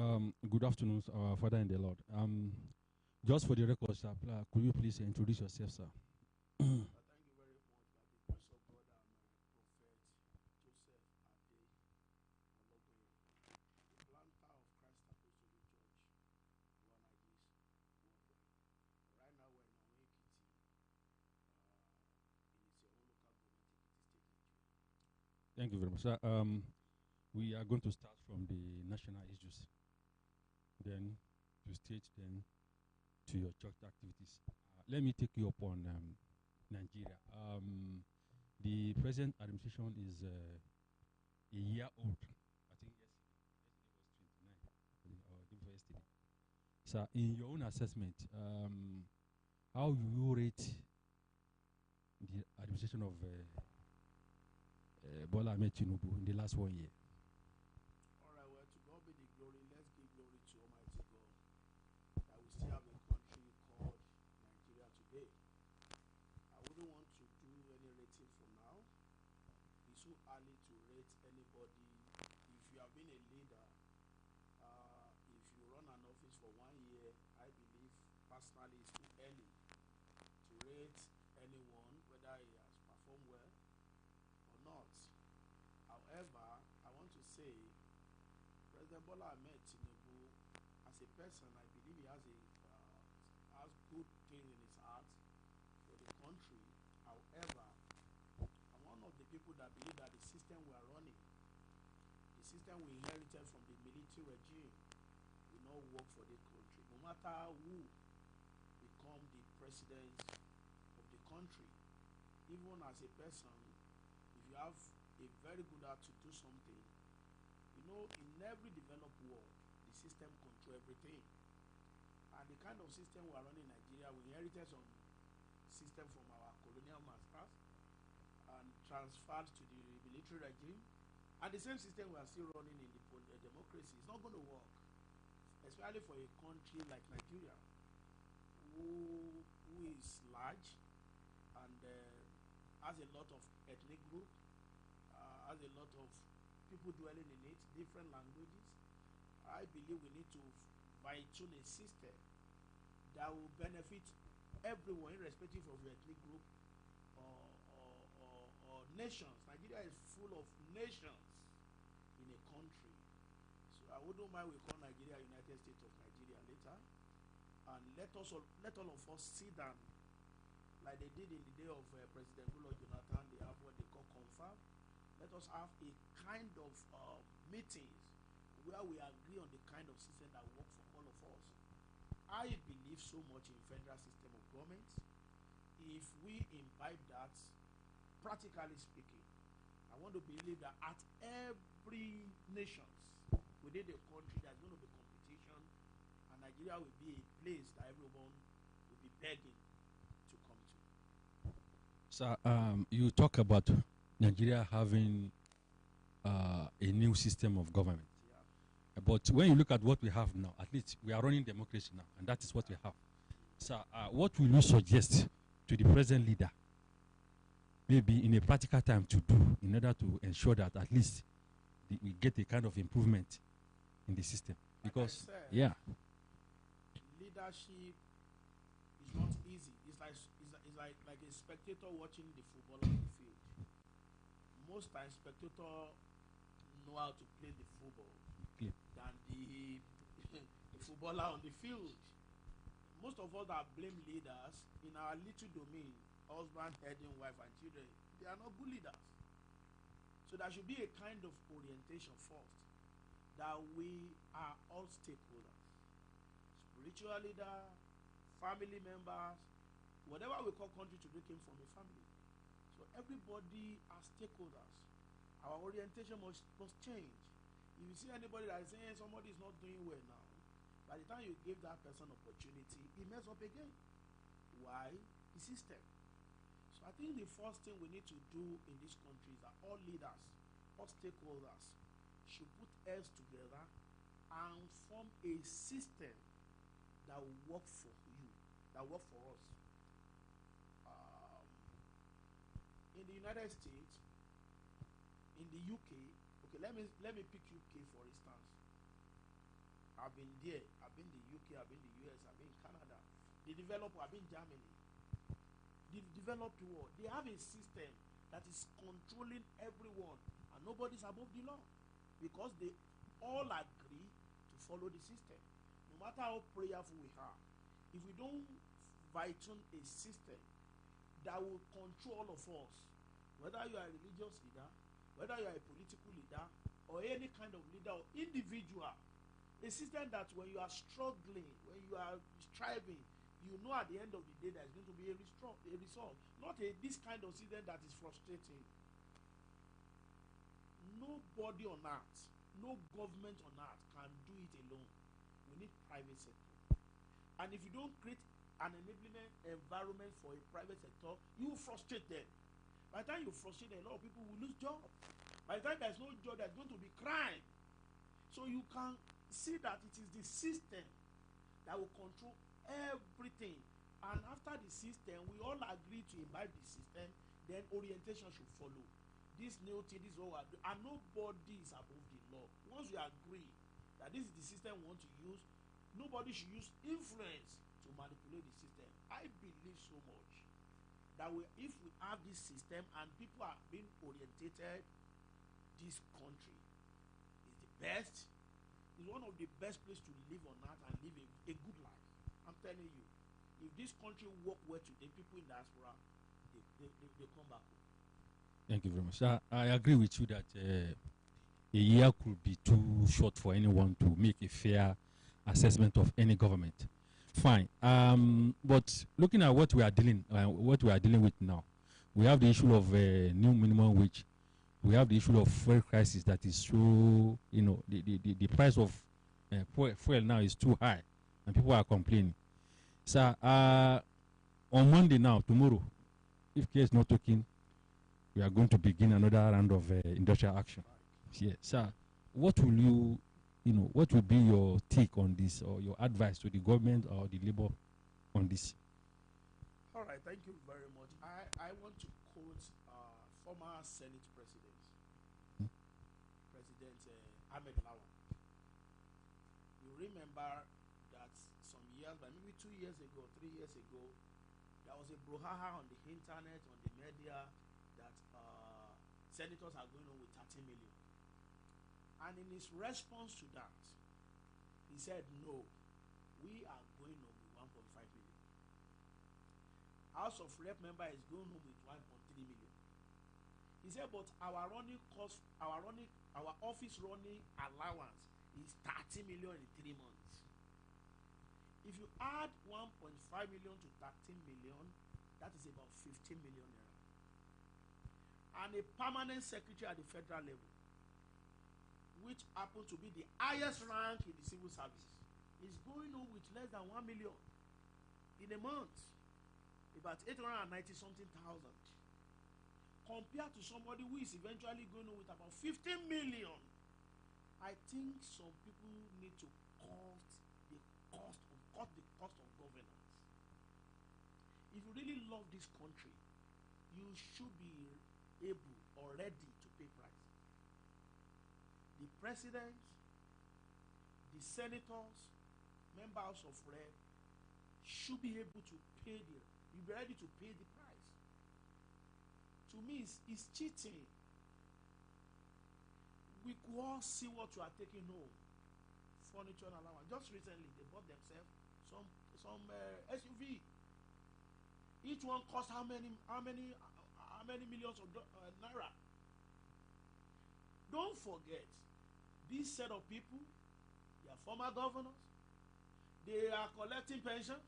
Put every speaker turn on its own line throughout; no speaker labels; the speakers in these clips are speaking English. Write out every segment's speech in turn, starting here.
Good afternoon, our Father in the Lord. Just for the record, sir, could you please introduce yourself, sir?
Thank you very much. By the grace of God, I'm Prophet Joseph Ade Ologbonyo, the planter of Christ Apostolic Church, Boanerges worldwide. Right now, we're in Ekiti, in its own local government, Ekiti State, Nigeria.
Thank you very much, sir. We are going to start from the national issues, then to state, then to your church activities. Let me take you up on Nigeria. The present administration is a year old. I think yesterday was 29, or day before yesterday. Sir, in your own assessment, how you rate the administration of Bola Ahmed Tinubu in the last 1 year?
All right, well, to God be the glory. Let's give glory to Almighty God that we still have a country called Nigeria today. I wouldn't want to do any rating for now. It's too early to rate anybody. If you have been a leader, if you run an office for 1 year, I believe personally it's too early to rate anyone, whether he has performed well or not. However, I want to say President Bola Ahmed Tinubu, as a person, I believe he has good things in his heart for the country. However, I'm one of the people that believe that the system we are running, the system we inherited from the military regime, will not work for the country. No matter who become the president of the country, even as a person, if you have a very good heart to do something, you know, in every developed world, the system control everything. And the kind of system we are running in Nigeria, we inherited some system from our colonial masters and transferred to the military regime. And the same system we are still running in the democracy is not going to work, especially for a country like Nigeria, who is large and has a lot of ethnic group, has a lot of people dwelling in it, different languages. I believe we need to fine-tune a system that will benefit everyone, irrespective of your ethnic group or nations. Nigeria is full of nations in a country. So I wouldn't mind we call Nigeria United States of Nigeria later. And let all of us sit down like they did in the day of President Goodluck Jonathan. They have what they call confab. Let us have a kind of meetings where we agree on the kind of system that works for all of us. I believe so much in federal system of government. If we imbibe that, practically speaking, I want to believe that at every nations within the country, there's going to be competition, and Nigeria will be a place that everyone will be begging to come to.
Sir, you talk about Nigeria having a new system of government. Yeah. But when you look at what we have now, at least we are running democracy now, and that is what we have. Sir, what will you suggest to the present leader, maybe in a practical time, to do in order to ensure that at least we get a kind of improvement in the system? Because,
like I said,
yeah,
leadership is not easy. It's like a spectator watching the football on the field. Most times, spectators know how to play the football than the footballer on the field. Most of us that blame leaders in our little domain, husband, heading, wife, and children, they are not good leaders. So there should be a kind of orientation first, that we are all stakeholders. Spiritual leader, family members, whatever we call country today came from a family. So everybody are stakeholders. Our orientation must change. If you see anybody that is saying somebody is not doing well now, by the time you give that person opportunity, he mess up again. Why? The system. So I think the first thing we need to do in this country is that all leaders, all stakeholders should put heads together and form a system that will work for you, that will work for us. In the United States, in the UK, okay, let me pick UK for instance. I've been there. I've been the UK. I've been the US. I've been Canada. The developer. I've been Germany. The developed world. They have a system that is controlling everyone, and nobody's above the law because they all agree to follow the system. No matter how prayerful we are, if we don't vitun a system that will control all of us, whether you are a religious leader, whether you are a political leader, or any kind of leader or individual, a system that when you are struggling, when you are striving, you know at the end of the day there's going to be a result. Not this kind of system that is frustrating. Nobody on earth, no government on earth can do it alone. We need private sector. And if you don't create an enabling environment for a private sector, you will frustrate them. By the time you frustrate them, a lot of people will lose jobs. By the time there's no job, there's going to be crime. So you can see that it is the system that will control everything. And after the system, we all agree to imbibe the system, then orientation should follow. This new thing, this is what we are doing, and nobody is above the law. Once we agree that this is the system we want to use, nobody should use influence to manipulate the system. I believe so much that if we have this system and people are being orientated, this country is the best. It's one of the best places to live on earth and live a good life. I'm telling you, if this country work well today, people in diaspora, they come back home.
Thank you very much. I agree with you that a year could be too short for anyone to make a fair assessment of any government. Fine. But looking at what we are dealing with now, we have the issue of new minimum wage. We have the issue of fuel crisis that is so, the price of fuel now is too high, and people are complaining. So on Monday now, tomorrow, if care is not taken, we are going to begin another round of industrial action. Yeah. So what will what will be your take on this, or your advice to the government or the labor on this?
All right, thank you very much. I want to quote former Senate President, President Ahmed Lawan. You remember that some years, but maybe 2 years ago, 3 years ago, there was a brouhaha on the internet, on the media, that senators are going on with 30 million. And in his response to that, he said, no, we are going on with 1.5 million. House of Rep member is going home with 1.3 million. He said, but our office running allowance is 30 million in 3 months. If you add 1.5 million to 13 million, that is about 15 million naira. And a permanent secretary at the federal level, which happens to be the highest rank in the civil service, is going on with less than 1 million in a month, about 890 something thousand, compared to somebody who is eventually going on with about 15 million. I think some people need to cut the cost of governance. If you really love this country, you should be able or ready to pay price. The president, the senators, members of Rep should be able to pay be ready to pay the price. To me, it's cheating. We could all see what you are taking home. Furniture and allowance. Just recently, they bought themselves some SUV. Each one cost how many millions of naira? Don't forget, this set of people, they are former governors. They are collecting pension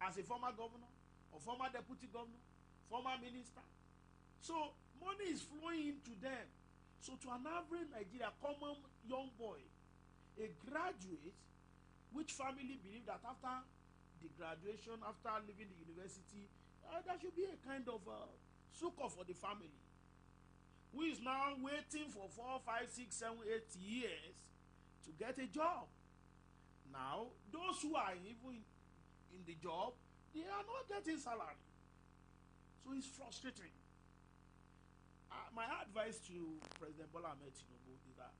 as a former governor or former deputy governor, former minister. So money is flowing into them. So to an average Nigeria, common young boy, a graduate, which family believe that after the graduation, after leaving the university, there should be a kind of succor for the family, who is now waiting for 4, 5, 6, 7, 8 years to get a job. Now, those who are even in the job, they are not getting salary. So it's frustrating. My advice to President Bola Ahmed Tinubu is that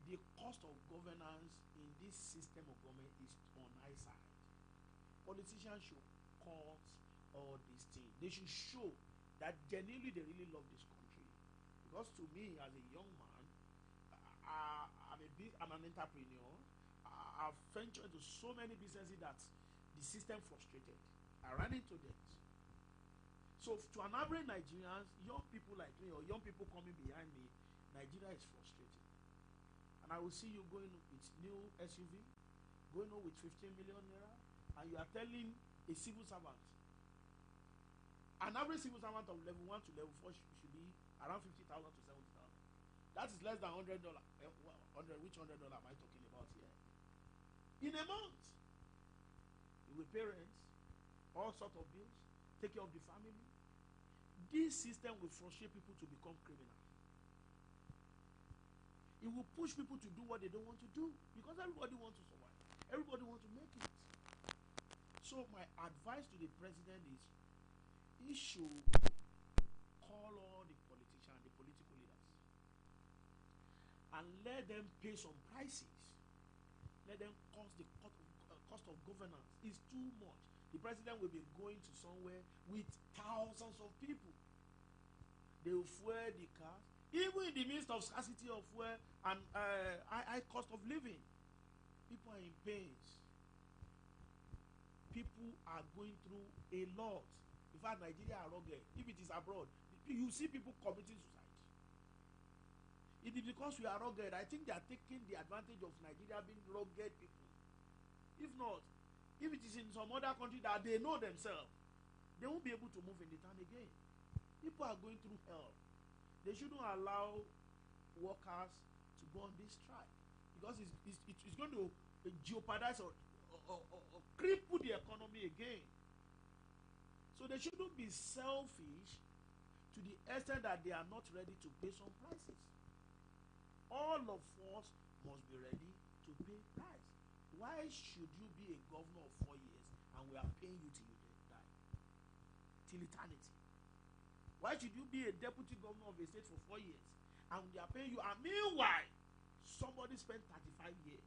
the cost of governance in this system of government is on high side. Politicians should cut all these things. They should show that genuinely they really love this country. Because to me, as a young man, I'm an entrepreneur. I've ventured into so many businesses that the system frustrated. I ran into that. So to an average Nigerian, young people like me or young people coming behind me, Nigeria is frustrating. And I will see you going with new SUV, going on with 15 million naira, and you are telling a civil servant, an average civil servant of level 1 to level 4 should be around 50,000 to 70,000. That is less than $100. Which $100 am I talking about here? In a month, you will pay rent, all sorts of bills, take care of the family. This system will frustrate people to become criminals. It will push people to do what they don't want to do because everybody wants to survive. Everybody wants to make it. So my advice to the president is he should call all the politicians, the political leaders, and let them pay some prices. Let them cost the cost of governance is too much. The president will be going to somewhere with thousands of people. They will fuel the cars. Even in the midst of scarcity of fuel and high cost of living, people are in pains. People are going through a lot. In fact, Nigeria are rugged. If it is abroad, you see people committing suicide. It is because we are rugged. I think they are taking the advantage of Nigeria being rugged people. If not, if it is in some other country that they know themselves, they won't be able to move in the town again. People are going through hell. They shouldn't allow workers to go on this strike because it's going to jeopardize or cripple the economy again. So they shouldn't be selfish to the extent that they are not ready to pay some prices. All of us must be ready to pay price. Why should you be a governor of 4 years and we are paying you till you die? Till eternity. Why should you be a deputy governor of a state for 4 years and they are paying you? And meanwhile, somebody spent 35 years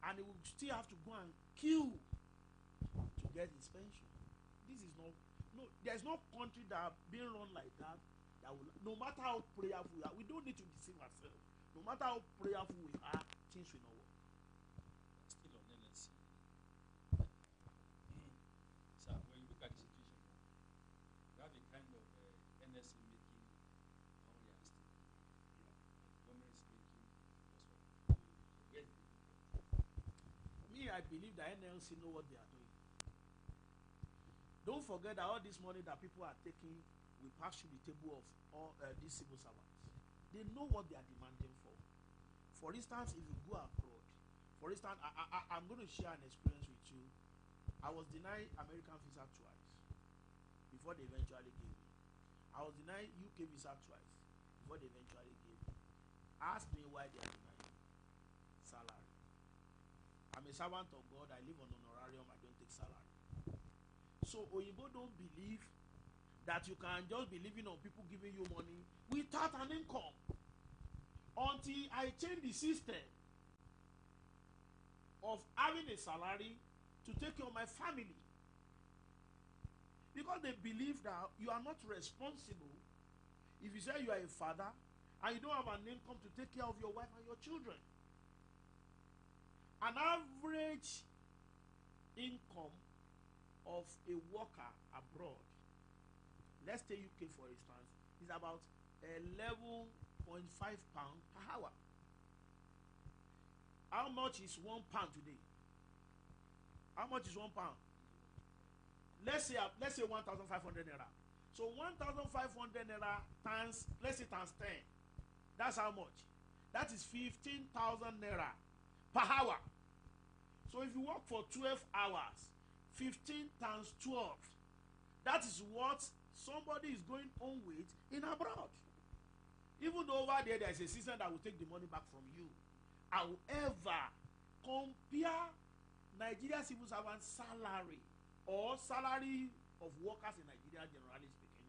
and he will still have to go and kill to get his pension. This is not, no, there's no country that being run like that will, no matter how prayerful we are, we don't need to deceive ourselves. No matter how prayerful we are, things will not work.
Still on NSC. So when you look at the situation now, you have a kind of NSC making unrealistic. Yeah. And the government is making impossible. Where do you look?
Me, I believe that NLC know what they are doing. Don't forget that all this money that people are taking will pass through the table of all these civil servants. They know what they are demanding for. For instance, if you go abroad, for instance, I'm going to share an experience with you. I was denied American visa twice before they eventually gave me. I was denied UK visa twice before they eventually gave me. Ask me why they are denying me. Salary. I'm a servant of God. I live on honorarium. I don't take salary. So Oyinbo don't believe that you can just be living on people giving you money without an income. Until I change the system of having a salary to take care of my family. Because they believe that you are not responsible if you say you are a father and you don't have an income to take care of your wife and your children. An average income of a worker abroad, let's take UK for instance, is about 11.5 pounds per hour. How much is 1 pound today? How much is 1 pound? Let's say 1,500 naira. So 1,500 naira times, let's say times 10. That's how much? That is 15,000 naira per hour. So if you work for 12 hours, 15 times 12, that is what somebody is going on with in abroad. Even though over there is a system that will take the money back from you. However, compare Nigeria civil servant salary or salary of workers in Nigeria, generally speaking,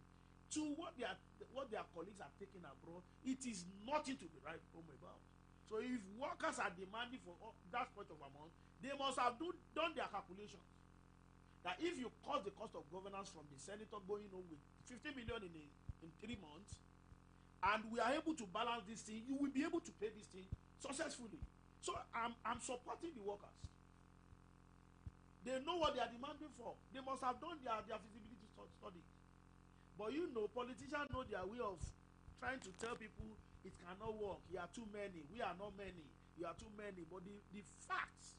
to what their colleagues are taking abroad. It is nothing to be right home about. So if workers are demanding for that much of amount, they must have done their calculations. That if you cut the cost of governance from the senator going on with 50 million in 3 months, and we are able to balance this thing, you will be able to pay this thing successfully. So I'm supporting the workers. They know what they are demanding for. They must have done their feasibility study. But you know, politicians know their way of trying to tell people it cannot work. You are too many. We are not many. You are too many. But the fact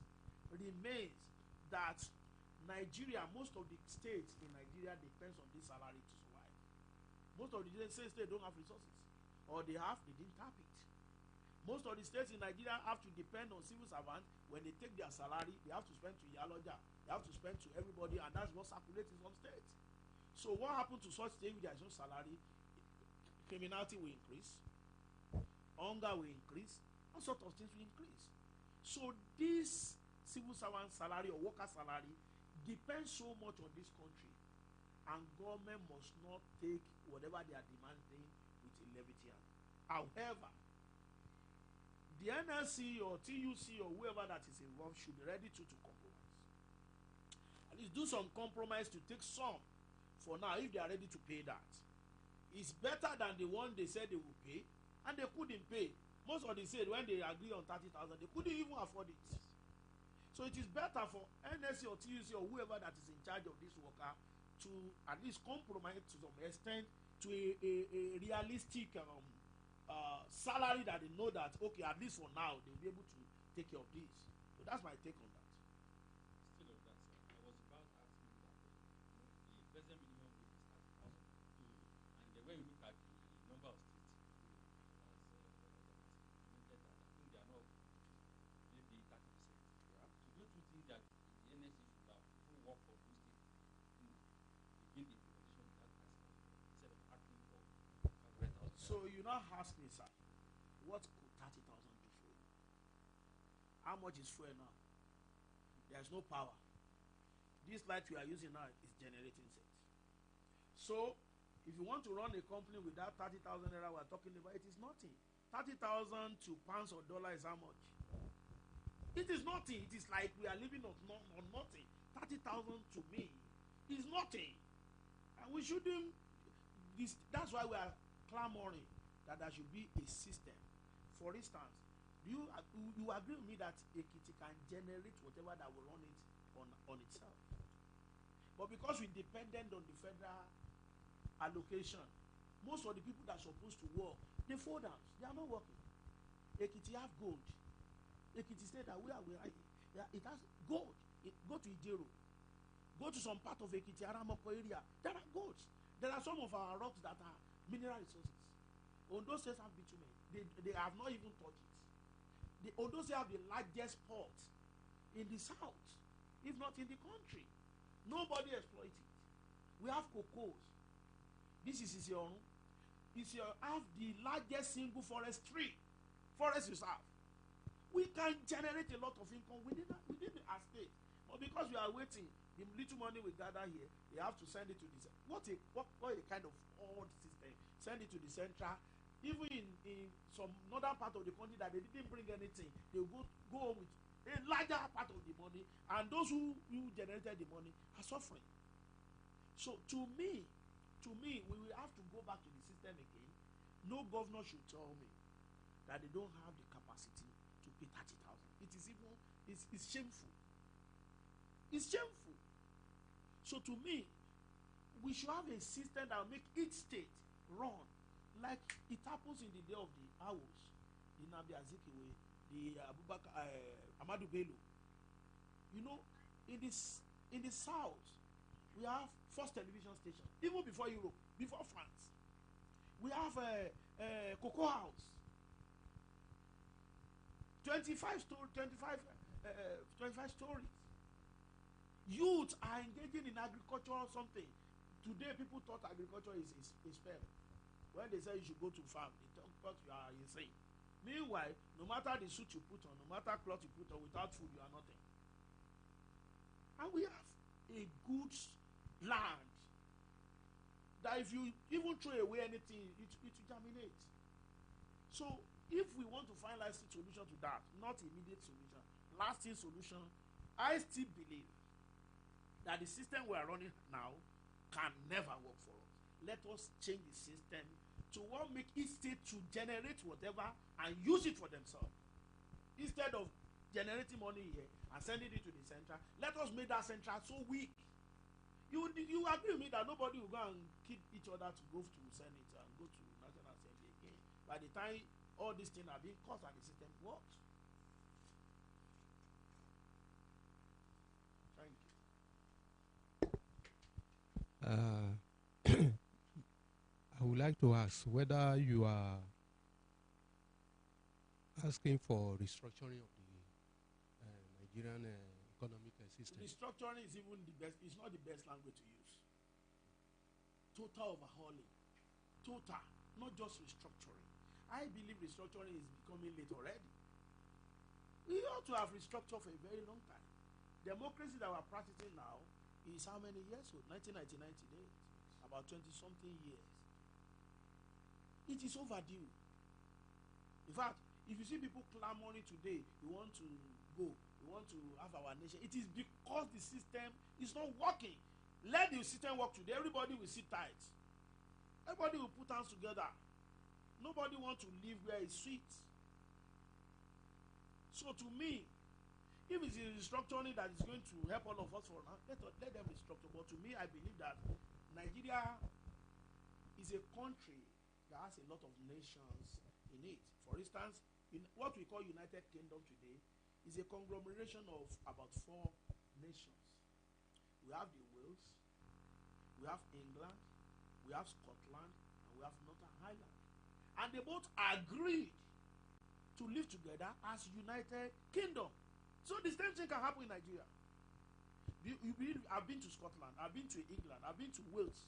remains that Nigeria, most of the states in Nigeria depends on this salary to survive. Most of the states don't have resources. Or they didn't tap it. Most of the states in Nigeria have to depend on civil servants. When they take their salary, they have to spend to Yaloja. They have to spend to everybody, and that's what circulates in some states. So what happens to such states with their own salary? Criminality will increase, hunger will increase, all sorts of things will increase. So this civil servant salary or worker salary depends so much on this country, and government must not take whatever they are demanding with a levity hand. However, the NLC or TUC or whoever that is involved should be ready to compromise. At least do some compromise to take some for now if they are ready to pay that. It's better than the one they said they will pay and they couldn't pay. Most of them said when they agree on 30,000, they couldn't even afford it. So it is better for NLC or TUC or whoever that is in charge of this worker to at least compromise to some extent to a realistic salary that they know that, okay, at least for now they'll be able to take care of this. So that's my take on that.
Still on that, sir, I was about asking that the present minimum wage is 30,000, and when you look at the number of states that has implemented that, I think they are not maybe 30%.
Yeah.
So don't you think that the NSC should have even worked for those states to begin the implementation with that price instead of asking for 500,000?
So you now ask me, sir, what could 30,000 do for you? How much is fuel now? There's no power. This light we are using now is generating set. So if you want to run a company with that 30,000 naira we're talking about, it is nothing. 30,000 to pounds or dollar is how much? It is nothing. It is like we are living on nothing. 30,000 to me is nothing. And we shouldn't. That's why we are clamoring that there should be a system. For instance, you agree with me that Ekiti can generate whatever that will run it on itself? But because we dependent on the federal allocation, most of the people that are supposed to work, they fall down. They are not working. Ekiti have gold. Ekiti state that where it has gold. Go to Ijero. Go to some part of Ekiti, Aramoko area. There are golds. There are some of our rocks that are mineral resources. Ondo states have bitumen. They have not even touched it. The Ondo State have the largest port in the south, if not in the country. Nobody exploits it. We have cocoa. This is Isiorun. Isiorun have the largest single forest reserve. We can generate a lot of income within our state. But because we are waiting, the little money we gather here, they have to send it to the what a kind of odd system. Send it to the central. Even in some northern part of the country that they didn't bring anything, they will go home with a larger part of the money, and those who generated the money are suffering. So to me, we will have to go back to the system again. No governor should tell me that they don't have the capacity to pay 30,000. It is even it's shameful. It's shameful. So to me, we should have a system that will make each state run like it happens in the day of the Owls, the Nnamdi Azikiwe, the Ahmadu Bello. You know, in the south, we have first television station, even before Europe, before France. We have Cocoa House. 25 stories. Youth are engaging in agriculture or something. Today, people thought agriculture is spell. When they say you should go to farm, they talk you are insane. Meanwhile, no matter the suit you put on, no matter cloth you put on, without food you are nothing. And we have a good land that if you even throw away anything, it will germinate. So If we want to find lasting solution to that, not immediate solution, lasting solution, I still believe that the system we are running now can never work for us. Let us change the system to what make each state to generate whatever and use it for themselves. Instead of generating money here and sending it to the central, let us make that central so weak. You agree with me that nobody will go and keep each other to go to Senate and go to National Assembly again by the time all these things are being caused and the system works. Thank you.
I would like to ask whether you are asking for restructuring of the Nigerian economic system.
Restructuring is even the best. It's not the best language to use. Total overhauling. Total, not just restructuring. I believe restructuring is becoming late already. We ought to have restructured for a very long time. Democracy that we're practicing now is how many years old? 1999 today. About 20-something years. It is overdue. In fact, if you see people clamoring today, we want to go, we want to have our nation, it is because the system is not working. Let the system work today. Everybody will sit tight. Everybody will put hands together. Nobody wants to live where it's sweet. So to me, if it's a restructuring that is going to help all of us for now, let them restructure. But to me, I believe that Nigeria is a country that has a lot of nations in it. For instance, in what we call United Kingdom today is a conglomeration of about 4 nations. We have the Wales, we have England, we have Scotland, and we have Northern Ireland. And they both agreed to live together as United Kingdom. So the same thing can happen in Nigeria. I've been to Scotland, I've been to England, I've been to Wales.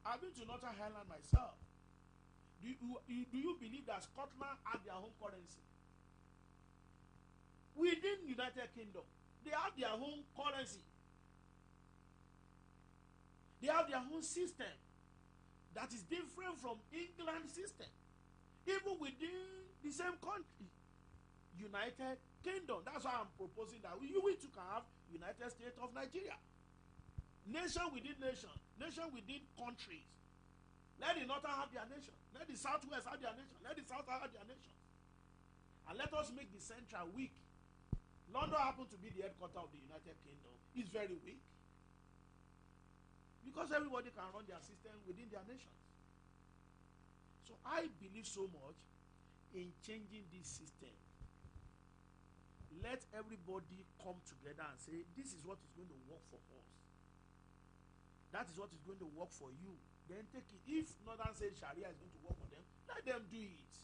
I've been to Northern Ireland myself. Do you believe that Scotland have their own currency? Within United Kingdom, they have their own currency. They have their own system that is different from England's system. Even within the same country, United Kingdom. That's why I'm proposing that we too can have United States of Nigeria. Nation within nation, nation within countries. Let the Northern have their nation. Let the Southwest have their nation. Let the South have their nation. And let us make the Central weak. London happens to be the headquarters of the United Kingdom. It's very weak. Because everybody can run their system within their nations. So I believe so much in changing this system. Let everybody come together and say, this is what is going to work for us. That is what is going to work for you. Then take it. If Northern says Sharia is going to work for them, let them do it.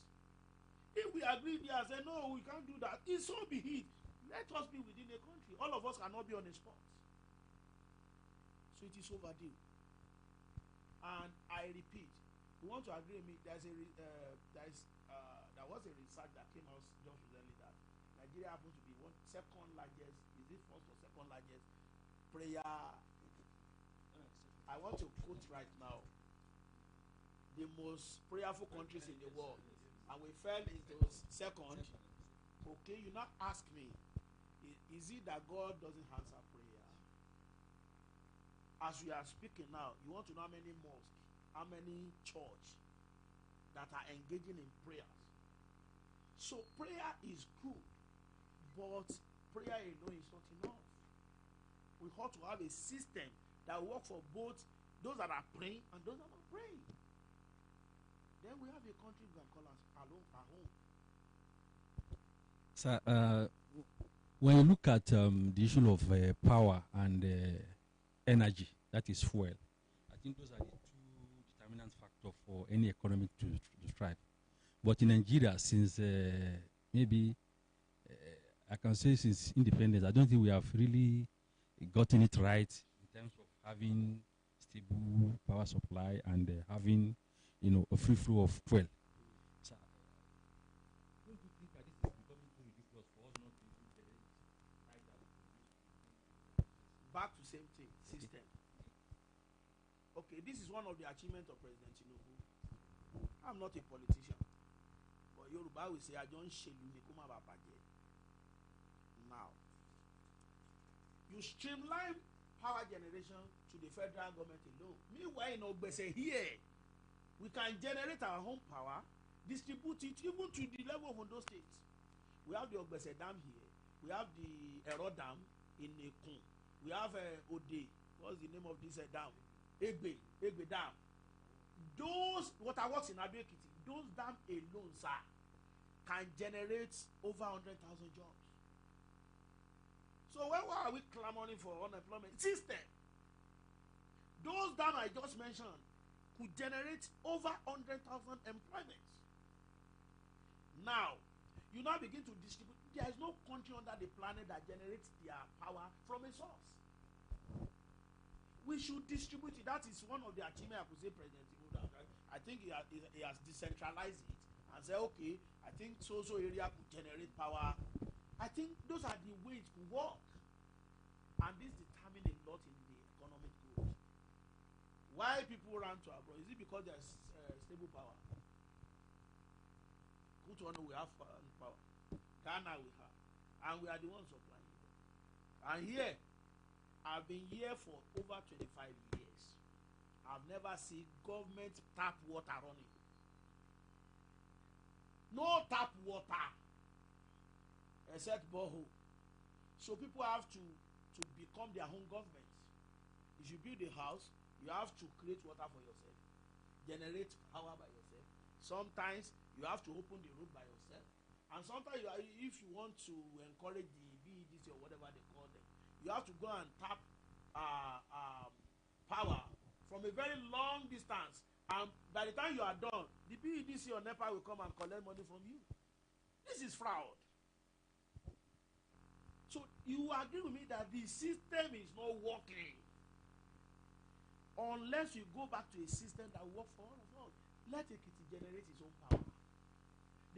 If we agree there and say, no, we can't do that, it so be it. Let us be within a country. All of us cannot be on the spot. So it is overdue. And I repeat, we want to agree with me. There was a research that came out just recently that Nigeria happens to be second largest, is it first or second largest prayer? I want to quote right now, the most prayerful countries in the world, and we fell into second. Okay, you now ask me, is it that God doesn't answer prayer? As we are speaking now, you want to know how many mosques, how many church that are engaging in prayers. So prayer is good, but prayer alone is not enough. We ought to have a system that works for both those that are praying and those that are not praying. Then we have a country we can call us our home.
Sir, when you look at the issue of power and energy, that is fuel, I think those are the 2 determinant factors for any economy to thrive. But in Nigeria, since maybe I can say since independence, I don't think we have really gotten it right in terms of having stable power supply and having, a free flow of fuel. So, don't you think that this is becoming too ridiculous for us not to even get it right that we produce?
Back to same thing, system. Okay, this is one of the achievements of President Tinubu. I'm not a politician, but Yoruba will say, I don't shelu ni kó má bàa bàjẹ́. Now, you streamline power generation to the federal government alone. Meanwhile, in Ogbese here, we can generate our own power, distribute it even to the level of Ondo State. We have the Ogbese Dam here. We have the Ero Dam in Ekun. We have Ode. What's the name of this dam? Egbe Dam. Those waterworks in Ado Ekiti, those dams alone, sir, can generate over 100,000 jobs. So why are we clamoring for unemployment system? Those dams I just mentioned could generate over 100,000 employments. Now, you now begin to distribute. There is no country under the planet that generates their power from a source. We should distribute it. That is one of the achievements I could say President Tinubu. I think he has decentralized it and said, okay, I think so area could generate power. I think those are the ways to work. And this determines a lot in the economic growth. Why people run to abroad? Is it because there's stable power? Kutuano we have power. Ghana we have. And we are the ones supplying them. And here, I've been here for over 25 years. I've never seen government tap water running. No tap water except borehole. So people have to become their own government. If you build a house, you have to create water for yourself, generate power by yourself. Sometimes you have to open the road by yourself, and sometimes if you want to encourage the BEDC or whatever they call them, you have to go and tap power from a very long distance, and by the time you are done, the BEDC or NEPA will come and collect money from you. This is fraud. So you agree with me that the system is not working unless you go back to a system that works for all of us. Let Ekiti generate its own power.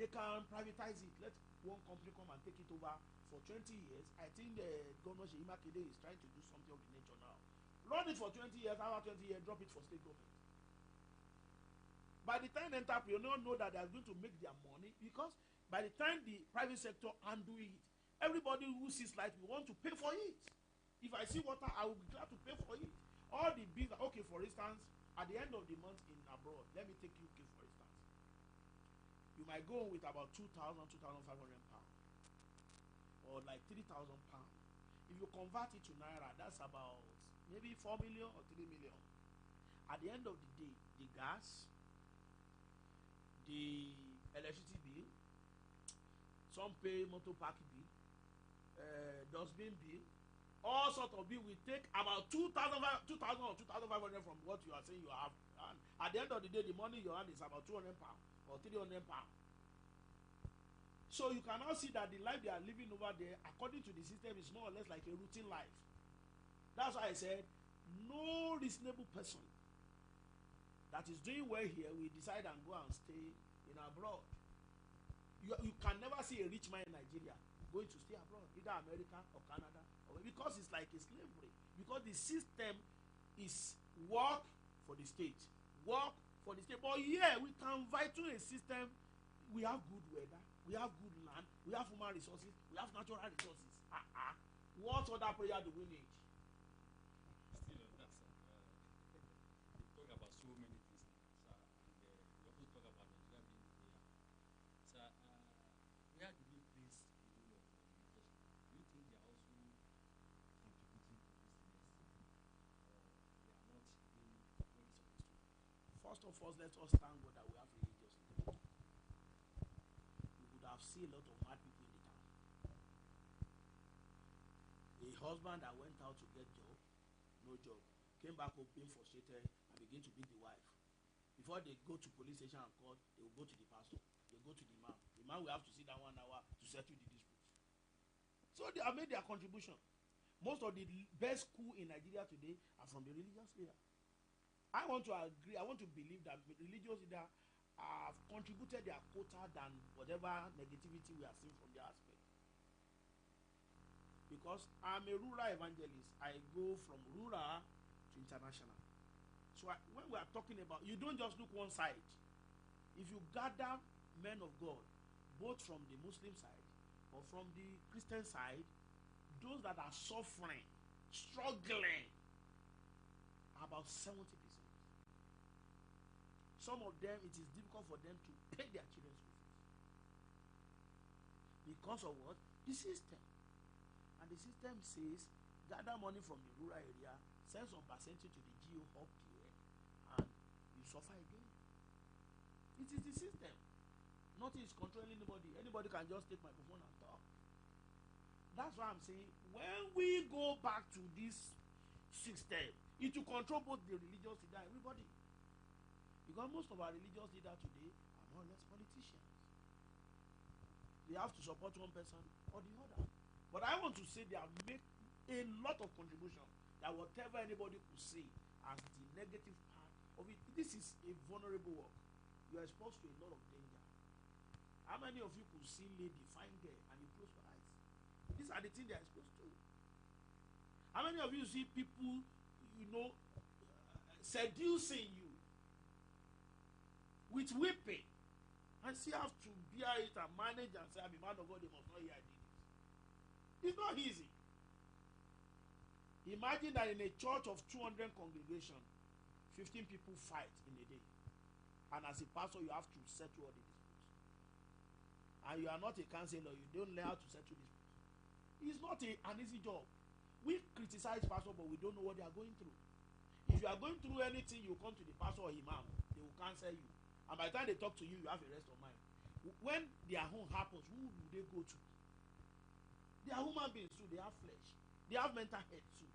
They can privatize it. Let one company come and take it over for 20 years. I think the Governor Seyi Makinde is trying to do something of the nature now. Run it for 20 years, after 20 years, drop it for state government. By the time the entrepreneur know that they are going to make their money, because by the time the private sector undo it, everybody who sees light will want to pay for it. If I see water, I will be glad to pay for it. All the bills, okay, for instance, at the end of the month in abroad, let me take UK for instance. You might go with about 2,000, 2,500 pounds, or like 3,000 pounds. If you convert it to naira, that's about maybe 4 million or 3 million. At the end of the day, the gas, the electricity bill, some pay motor park bill, dustbin bill, all sorts of bill will take about 2,000 or 2,500 from what you are saying you have. And at the end of the day, the money you have is about 200 pounds or 300 pounds. So you can now see that the life they are living over there, according to the system, is more or less like a routine life. That's why I said, no reasonable person that is doing well here will decide and go and stay in abroad. You can never see a rich man in Nigeria going to stay abroad, either America or Canada, because it's like a slavery. Because the system is work for the state, work for the state. But yeah, we can fight to a system. We have good weather, we have good land, we have human resources, we have natural resources. What other prayer do we need?
Still on that, sir. We talk about so many things now, sir, and we also talk about Nigeria being prayer. Sir, where do we place the role of religious leaders? Do you think they are also contributing to this mess, or they are not doing what they're supposed to do?
First of all, let us thank God that we have religious leaders. We would have seen a lot of mad people in the town. A husband that went out to get job, no job, came back home being frustrated and began to beat the wife. Before they go to police station and court, they will go to the pastor, they go to the imam. The man will have to sit down 1 hour to settle the dispute. So they have made their contribution. Most of the best schools in Nigeria today are from the religious leader. I want to agree, I want to believe that religious leaders have contributed their quota than whatever negativity we are seeing from their aspect. Because I'm a rural evangelist, I go from rural to international. So when we are talking about, you don't just look one side. If you gather men of God, both from the Muslim side or from the Christian side, those that are suffering, struggling, are about 70%. Some of them, it is difficult for them to pay their children's school fees. Because of what? The system. And the system says, gather money from the rural area, send some percentage to the GO hub here, and you suffer again. It is the system. Nothing is controlling anybody. Anybody can just take microphone and talk. That's why I'm saying, when we go back to this system, it will control both the religious leader and everybody. Because most of our religious leaders today are more or less politicians. They have to support one person or the other. But I want to say they have made a lot of contribution that whatever anybody could say as the negative part of it, this is a vulnerable work. You are exposed to a lot of danger. How many of you could see lady, fine girl, and you close your eyes? These are the things they are exposed to. How many of you see people, seducing you with whipping, and still have to bear it and manage and say, I'm a man of God, they must not hear I did it. It's not easy. Imagine that in a church of 200 congregation, 15 people fight in a day. And as a pastor, you have to settle all the disputes. And you are not a counselor, you don't learn how to settle disputes. It's not an easy job. We criticize pastor, but we don't know what they are going through. If you are going through anything, you come to the pastor or imam, they will counsel you. And by the time they talk to you, you have a rest of mind. When their home happens, who do they go to? They are human beings too. They have flesh. They have mental health too.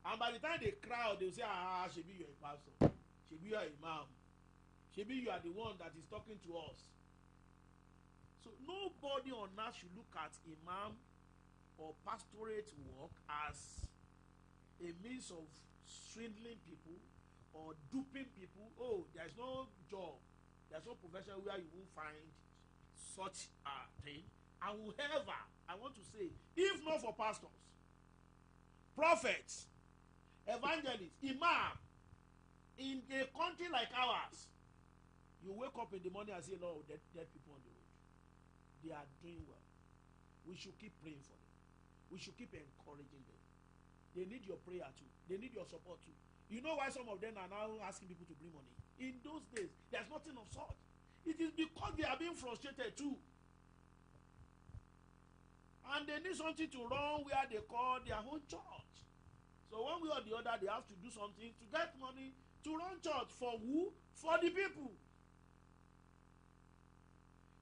And by the time they cry out, they will say, Shebi, you are a pastor. Shebi, you are a imam. Shebi, you are the one that is talking to us. So nobody on earth should look at imam or pastorate work as a means of swindling people or duping people. Oh, there's no job, there's no profession where you will find such a thing. However, I want to say, if not for pastors, prophets, evangelists, imam, in a country like ours, you wake up in the morning and say, Lord, dead people on the road. They are doing well. We should keep praying for them. We should keep encouraging them. They need your prayer too. They need your support too. You know why some of them are now asking people to bring money? In those days, there's nothing of sort. It is because they are being frustrated too. And they need something to run where they call their own church. So one way or the other, they have to do something to get money to run church. For who? For the people.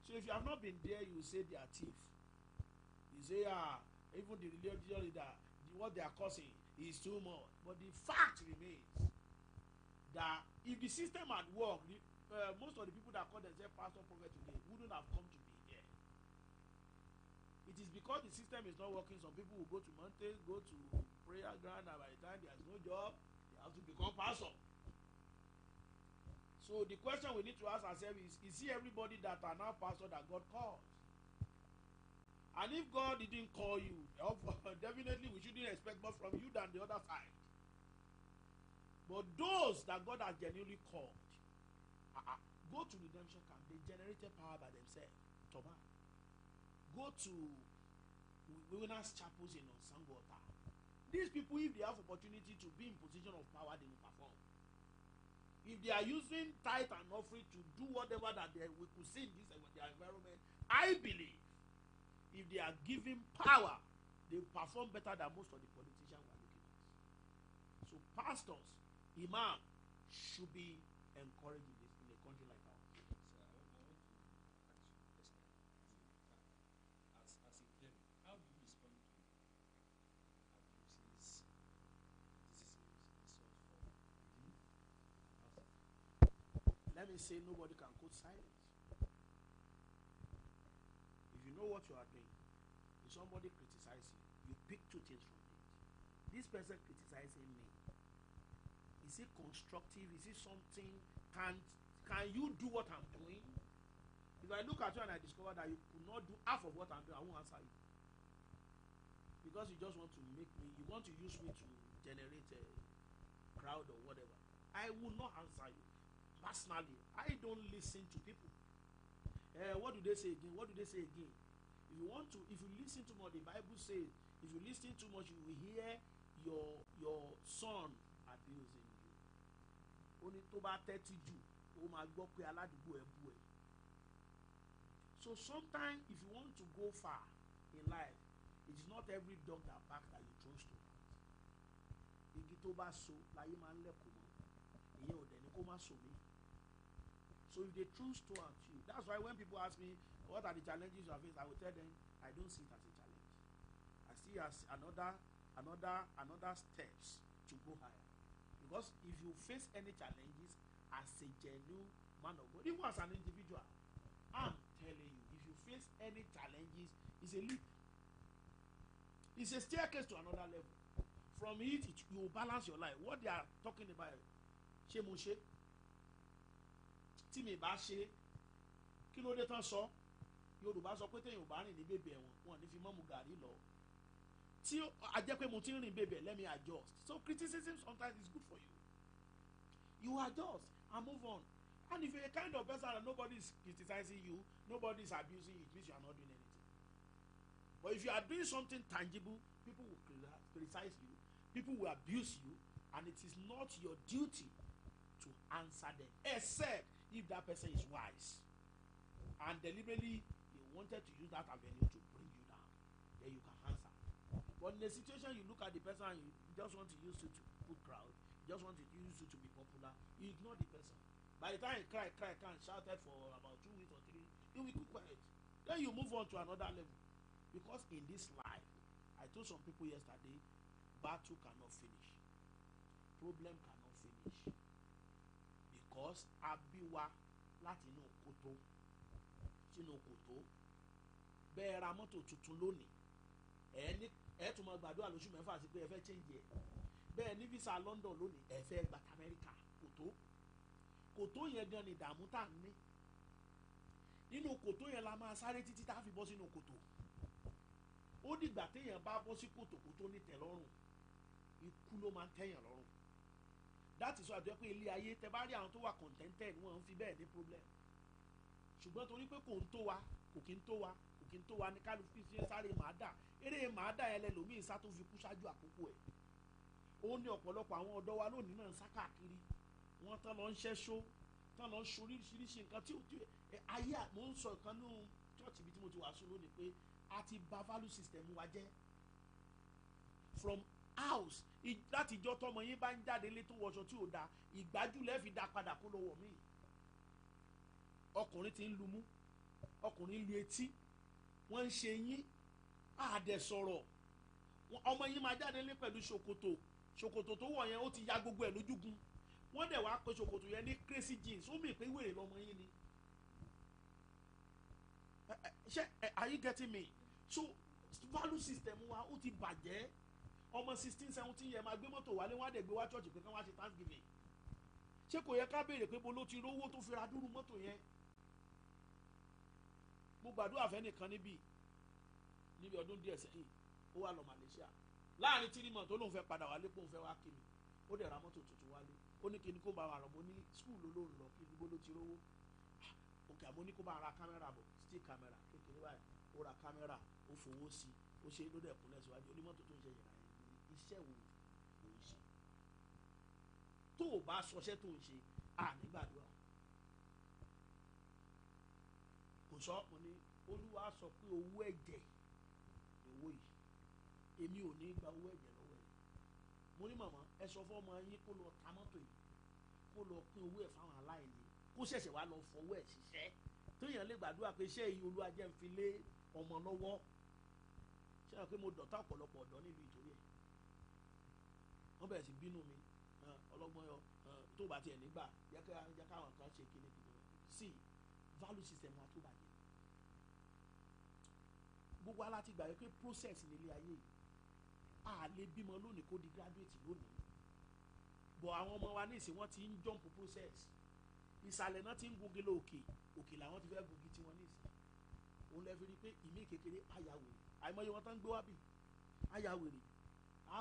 So if you have not been there, you will say they are thieves. You say, even the religious leader, what they are causing is too much. But the fact remains that if the system had worked, most of the people that call themselves pastor prophet today wouldn't have come to be here. It is because the system is not working. Some people will go to mountains, go to prayer ground, and by the time there's no job, they have to become pastor. So the question we need to ask ourselves is he everybody that are now pastor that God calls? And if God didn't call you, definitely we shouldn't expect more from you than the other side. But those that God has genuinely called, go to redemption camp. They generated power by themselves. Toba. Go to winners chapels in Sangota. These people, if they have opportunity to be in position of power, they will perform. If they are using tithe and offering to do whatever that we could see in this their environment, I believe if they are given power, they perform better than most of the politicians we are looking at. So pastors, imam, should be encouraged in a country like ours.
So I want to ask you a question. As a cleric, how do you respond to abuses, criticisms, insults from within and outside?
Let me say, nobody can quote silence. If you know what you are doing, if somebody criticizes you, you pick two things from it. This person criticizing me, is it constructive? Is it something? Can you do what I'm doing? If I look at you and I discover that you could not do half of what I'm doing, I won't answer you. Because you just want to make me, you want to use me to generate a crowd or whatever. I will not answer you. personally, I don't listen to people. What do they say again? What do they say again? If you listen too much, the Bible says, if you listen too much, you will hear your son abusing you. Ó ní tó bá tẹ́tí jù, ó máa gbọ́ pé aládùúgbò ẹ̀ bú ẹ̀. So sometimes if you want to go far in life, it is not every dog that barks that you throw stone at. Igi tó bá so láyé máa ń lẹ́kọ̀ọ́ mọ́. Ìyẹn ò dẹ̀ ní kó má so mí. So if they throw stone at you, that's why when people ask me what are the challenges you have faced, I will tell them I don't see it as a challenge. I see it as another steps to go higher. Because if you face any challenges as a genuine man of God, even as an individual, I'm telling you, if you face any challenges, it's a leap. It's a staircase to another level. From it, you will balance your life. What they are talking about, ṣé mo ṣe? Tí mi bá ṣe, kí ló dé tán sọ? Yorùbá sọ pé téèyàn ò bá rìn ní bèbè ẹ̀wọ̀n, wọn ní fi mọ́ mu gàrí lọ. Tí a jẹ́ pé mo ti ń rìn bèbè, let me adjust. So criticism sometimes is good for you. You adjust and move on. And if you're a kind of person that nobody is criticizing you, nobody is abusing you, it means you are not doing anything. But if you are doing something tangible, people will criticize you, people will abuse you, and it is not your duty to answer them, except if that person is wise and deliberately he wanted to use that avenue to bring you down, then you can answer. But in a situation you look at the person and you just want to use it to put crowd, you just want to use it to be popular, you ignore the person. By the time he cried and shouted for about 2 weeks or 3, he will keep quiet. Then you move on to another level. Because in this life, I told some people yesterday, battle cannot finish, problem cannot finish. Because abiwa láti inú kòtò sínú kòtò, bẹ́ẹ̀ ra mọ́tò tuntun lónìí, ẹ tún máa gbàdúrà lóṣù mẹ́fà sí pé ẹ fẹ́ change ẹ̀. Bẹ́ẹ̀ ní visa London lónìí, ẹ fẹ́ gba Amẹ́ríkà. Kòtò yẹn gan ni ìdààmú tá à ń ní. Nínú kòtò yẹn la máa sáré títí tá a fi bọ́ sínú kòtò. Ó dìgbà téèyàn bá bọ́ sí kòtò ní tẹ́lọ́rùn, ikú ló máa ń tẹ́yàn lọ́rùn. That is why àjọ pé ilé ayé tẹ bá rí àwọn tó wà contented wọn ń fi bẹ́ẹ̀ ní problem. Ṣùgbọ́n torí pé kò kí ń tó wa ní kálukú fi ń sáré màádà. Eré màádà yẹn lẹ́lòmíì sá tó fi kú ṣáájú àkókò ẹ̀. Ó ní ọ̀pọ̀lọpọ̀ àwọn ọ̀dọ́ wa lónìí náà ń sá káàkiri. Wọ́n tán lọ ń ṣẹ́ṣó, tán lọ ń ṣoríṣiríṣi nǹkan tí ayé mò ń sọ ìkan nínú church ibi tí mo ti wàásù lónìí pé a ti bà value system wa jẹ́. From house láti ìjọ tọmọ yín bá ń jáde lé tó wọṣọ tí ò da, ìgbájú lẹ́ fi dá padà kó lọ́wọ́ mi. Ọkùnrin ti ń lu mú, ọkùnrin ń lu etí, wọ́n ń ṣe yín àdẹ̀ sọ̀rọ̀. Ọmọ yín máa jáde lé pẹ̀lú ṣòkòtò tó wọ̀ yẹn ó ti ya gbogbo ẹ̀ lójúgun. Wọ́n dẹ̀ wá pé ṣòkòtò yẹn ní crazy jeans, ó mì pé wèrè lọmọ yín ni. Are you getting me? So value system wa ó ti bàjẹ́. Ọmọ 16-17 yẹn máa gbé mọ́tò wálé, wọ́n á dẹ̀ gbé wá church pé kán wá ṣe Thanksgiving. Ṣé kò yẹ ká béèrè pé bo ló ti rówó tó fi ra dúró mọ́tò yẹn? Mo gbàdúrà fẹ́ nìkan níbi ọdún díẹ̀ sẹ́yìn, ó wá lọ Malaysia. Láàrin 3 months tó lóun fẹ́ padà wálé pé òun fẹ́ wá kí mi, ó dẹ̀ ra mọ́tò tuntun wálé. Ó ní kí ni kó bá wa rọ̀, mo ní school ló ń lọ, kí ni bó ló ti rówó. Òkè àmọ́ ní kó bá ra kámẹ́rà bọ̀, still kámẹ́rà kékeré báyìí, ó ra kámẹ́rà, ó fowó sí, ó ṣe ló dẹ̀ kúnlẹ̀ síwájú, onímọ́tò tó ń ṣe yẹn iṣẹ́ wo ló ń ṣe? Tó o bá sọṣẹ́ tó ń ṣe, nígbàdúrà. Kò sọ, mo ní Olúwa sọ pé owó ẹ̀jẹ̀ owó yìí, èmi ò ní gba owó ẹ̀jẹ̀ lọ́wọ́ ẹ̀. Mo ní màmá, ẹ sọ fún ọmọ yín kó lọ ta mọ́tò yìí, kó lọ pín owó ẹ̀ fáwọn aláìní, kó ṣẹ̀ṣẹ̀ wá lọ fọwọ́ ẹ̀ ṣiṣẹ́. Tóyàn lè gbàdúrà pé ṣé èyí Olúwa jẹ́ ń fi lé ọmọ lọ́wọ́. Ṣé ẹ pé mo dọ̀tá ọ̀pọ̀lọpọ̀ ọ̀dọ́ nílùú ìtòrí ẹ̀? Wọ́n bẹ̀rẹ̀ sí bínú mi, Ọlọ́gbọ́nyọ tó bá tiẹ̀ nígbà jẹ́ káwọn kan ṣe kíni sí value system wa tó bàjẹ́. Gbogbo aláti gbà yẹ pé process nílé ayé yìí, a lè bímọ lónìí kó di graduate lónìí. Bọ̀ àwọn ọmọ wa nísìnyí wọ́n ti ń jump process. Ìsàlẹ̀ náà ti ń gungi lọ òkè làwọn ti fẹ́ gungi tiwọn nísìnyí. Òun lè fi rí pé ìmí kékeré ayàwèrè, àìmọye wọn tán ń gbé wá bì ayàwèrè.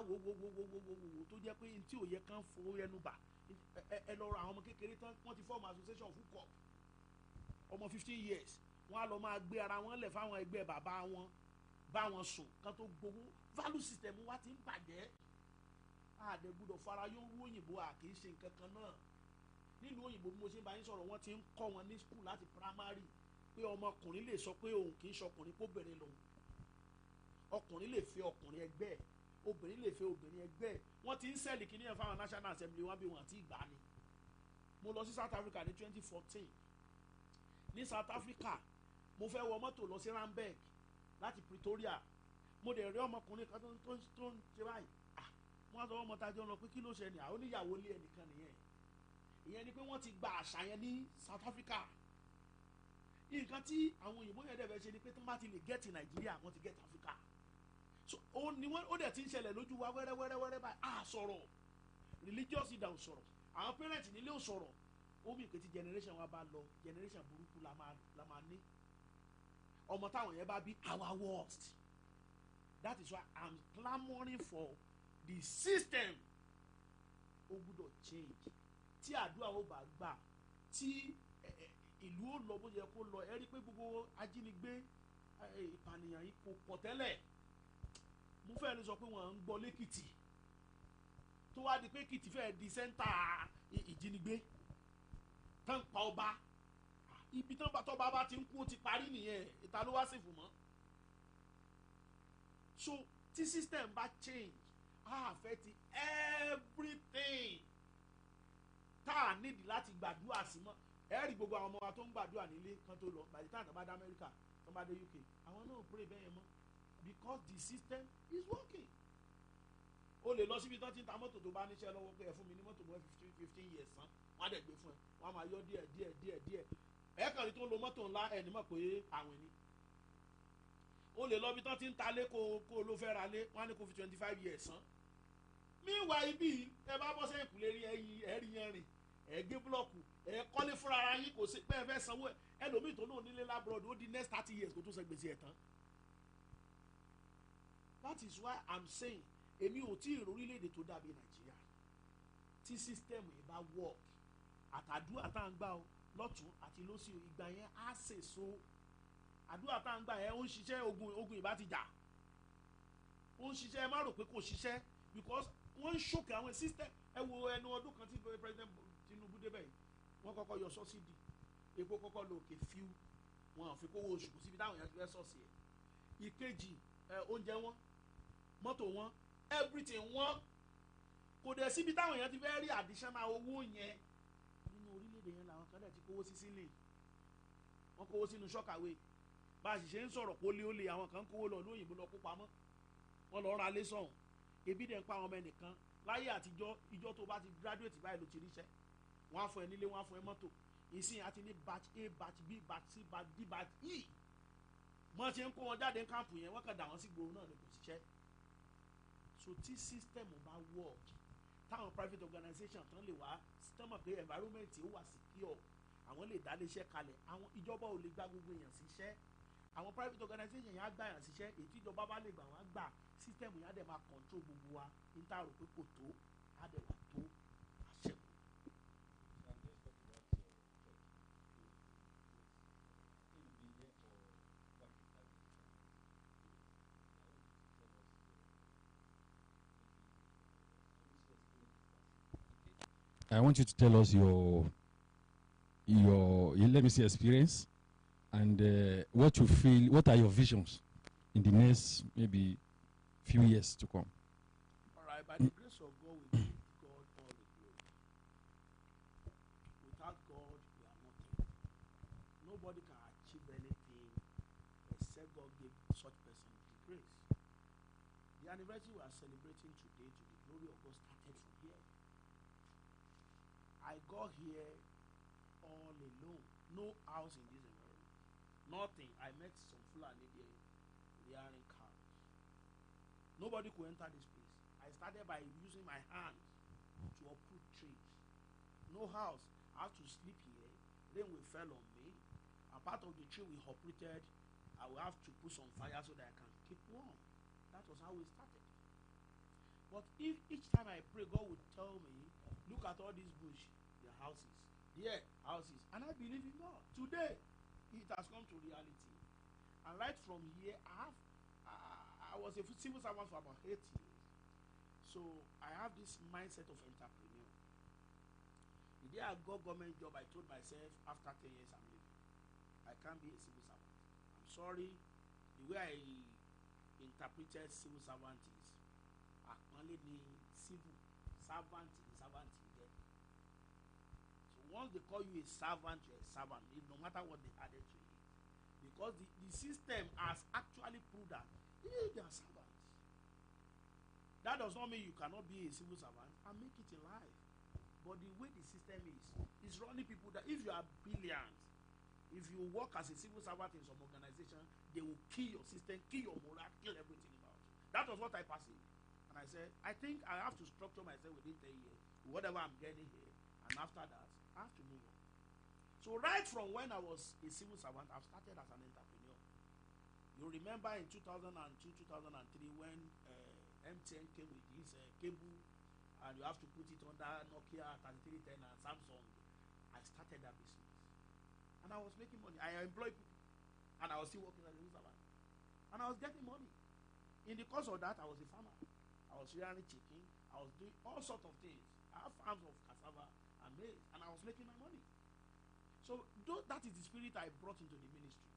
Wo tó jẹ́ pé tí òye kan fowó ẹnu bà, ẹ lọ ra àwọn ọmọ kékeré tán wọ́n ti form association of hook up ọmọ 15 years wọ́n á lọ máa gbé ara wọn lẹ̀ fáwọn ẹgbẹ́ bàbá wọn bá wọn sùn kan tó gbowó value system wa ti ń bàjẹ́ àdẹ̀gbọ́dọ̀ farayó ń wú òyìnbó kì í ṣe nǹkan kan náà nílùú òyìnbó bí mo ṣe ń bá yín sọ̀rọ̀ wọ́n ti ń kọ́ wọn ní school láti primary pé ọmọkùnrin lè sọ pé òun kì í ṣọkùnrin kóbìnrin lòun ọkùnrin lè fẹ́ ọkùnrin ẹgbẹ́ obìnrin lè fẹ́ obìnrin ẹgbẹ́ wọ́n ti ń sẹ́ẹ̀lì kìíní ẹ̀ fáwọn national assembly wọn bí wọn àti ìgbà ni mo lọ sí South Africa ní 2014 ní South Africa mo fẹ́ wọ mọ́tò lọ sí Randburg láti Pretoria mo dẹ̀ rí ọmọkùnrin kan tó ń ṣe báyìí wọ́n á sọ ọmọ tájọ́ lọ pé kí ló ṣe ni àwọn oníyàwó lé ẹnìkan nìyẹn ìyẹn ni pé wọ́n ti gba àṣà yẹn ní South Africa nǹkan tí àwọn òyìnbó yẹn dẹ̀ fẹ́ ṣe ni pé tó bá ti lè get Nàìjíríà wọ́n ti get Africa so ó dẹ̀ ti ń ṣẹlẹ̀ lójú wa wẹ́rẹ́wẹ́rẹ́ báyìí sọ̀rọ̀ religious leader ò sọ̀rọ̀ àwọn parents nílé ò sọ̀rọ̀ ó mì pé tí generation wa bá lọ generation burúkú la máa ní ọmọ táwọn yẹn bá bí our worst that is why I'm clamoring for the system ó gbúdọ̀ change tí àdúrà ó bá gbà tí ìlú ó lọ bó yẹ kó lọ ẹ rí pé gbogbo ajínigbé ìpànìyàn yìí kò pọ̀ tẹ́lẹ̀ mo fẹ́ lè sọ pé wọ́n ń gbọ́ lẹ́kìtì tó wá di pé Èkìtì fẹ́ di sẹ́ńtà ìjínigbé tán pa ọba ibi tán bá tọ́ba bá ti ń kú ó ti parí nìyẹn ìta ló wá sí fún mọ́ so tí system bá change affect everything tá a nídìí láti gbàdúrà sí mọ́ ẹ rí gbogbo àwọn ọmọ wa tó ń gbàdúrà nílé kan tó lọ by the time tó bá dé Amẹ́ríkà tó bá dé UK àwọn náà pray bẹ́ẹ̀ yẹn mọ́ because the system is working o lè lọ síbi tán ti ń ta mọ́tò tó bá níṣẹ́ lọ́wọ́ pé ẹ fún mi ní mọ́tò mọ́ 15 years san wọ́n á dẹ̀ gbé fún ẹ wọ́n á máa yọ díẹ̀ ẹ kàn ní tó ń lo mọ́tò ńlá ẹ ní mọ̀ pé àwìn ni o lè lọ bí tán ti ń ta lé kó o ló fẹ́ ra lé wọ́n á ní kó fi 25 years san meanwhile ibi ẹ bá bọ́ sẹ́yìn kùlé rí ẹ̀rí yẹn rìn ẹ gé búlọ̀kù ẹ kọ́lé fúnra ara yín kò sí pé ẹ fẹ́ sanwó ẹ ẹlòmíì tó náà nílé lábúrọ̀dù ó di next 30 years kó tó ṣe gbèsè ẹ̀ tán that is why I'm saying èmi ò tí ì orílẹ̀-èdè tó dàbí Nàìjíríà tí system yìí bá work àtàdúrà tá à ń gbà ó lọ́tún àti lósì ìgbà yẹn á sèso àdúrà tá à ń gbà yẹn ó ń ṣiṣẹ́ ogun ìbá ti jà ó ń ṣiṣẹ́ ẹ má rò pé kò ṣiṣẹ́ because wọ́n ń ṣòkè àwọn system ẹ wo ẹnu ọdún kan tí President Tinubu débẹ̀ yìí wọ́n kọ́kọ́ yọ sọ́sídì epo kọ́kọ́ lọ òkè fíú wọn ò fi kówó oṣù kù síbi táwọn èèyàn ti fẹ́ sọ̀sì ẹ̀ ìkejì oúnjẹ wọn mọ́tò wọn everything wọn kò dẹ̀ síbi táwọn èèyàn ti fẹ́ rí additional owó yẹn nínú orílẹ̀-èdè yẹn làwọn kan dẹ̀ ti kówó sí sílẹ̀ wọ́n kówó sínú ṣọ́kàwé bá a sì ṣe ń sọ̀rọ̀ pólíólè àwọn kan kówó lọ lóyìnbó lọ kó pamọ́ wọ́n lọ ra lé sọ̀hún ebi dẹ̀ ń pa àwọn ọmọ ẹnìkan láyé àtijọ́ ìjọ tó bá ti graduate báyìí ló ti ríṣẹ́ wọ́n á fún ẹ nílé wọ́n á fún ẹ mọ́tò ìsìn àti ní batch A batch B batch C batch D batch E wọ́n ti ń kó wọn jáde ní káàpù yẹn wọ́n kàn dà wọ́n sí gbòòrò náà ní kò ṣiṣẹ́ so tí system bá work táwọn private organization tán lè wá system pé environment ó wà secure àwọn lè dá léṣẹ́ kalẹ̀ àwọn ìjọba ò lè gba gbogbo èèyàn síṣẹ́ àwọn private organization yẹn á gbà yàn síṣẹ́ èyí tí ìjọba bá lè gbà wọ́n á gbà system yẹn á dẹ̀ máa control gbogbo wa ní tá a rò pé kò tó á dẹ̀ wà tó àṣẹ.
I want you to tell us your let me say experience and what you feel, what are your visions in the next maybe few years to come.
All right, by the grace of God, we give God all the glory. Without God, we are nothing. Nobody can achieve anything except God gave such person the grace. The anniversary we are celebrating today, to the glory of God, started from here. I got here all alone, no house in this environment, nothing. I met some Fulani there, they are in cows. Nobody could enter this place. I started by using my hands to uproot trees. No house. I have to sleep here. Rain will fell on me. A part of the tree we uprooted, I will have to put some fire so that I can keep warm. That was how we started. But if each time I pray, God would tell me, look at all these bush, the houses, there, houses, and I believe in God. Today, it has come to reality. And right from here, I was a civil servant for about 8 years. So I have this mindset of entrepreneur. The day I got government job, I told myself, after 10 years, I'm leaving. I can't be a civil servant. I'm sorry. The way I interpreted civil servant is, only the civil servant is servant. So once they call you a servant, you're a servant, no matter what they added to it. Because the system has actually proved that they are servants. That does not mean you cannot be a civil servant and make it in life. But the way the system is running people that if you are brilliant, if you work as a civil servant in some organization, they will kill your system, kill your moral, kill everything about you. That was what I perceived. And I said, I think I have to structure myself within 10 years, whatever I'm getting here. And after that, I have to move on. So right from when I was a civil servant, I've started as an entrepreneur. You remember in 2002, 2003 when MTN came with this cable, and you have to put it under Nokia 3310 and Samsung. I started that business. And I was making money. I employed people. And I was still working as a civil servant. And I was getting money. In the course of that, I was a farmer. I was rearing chicken. I was doing all sorts of things. I have farms of cassava and maize. And I was making my money. So that is the spirit I brought into the ministry.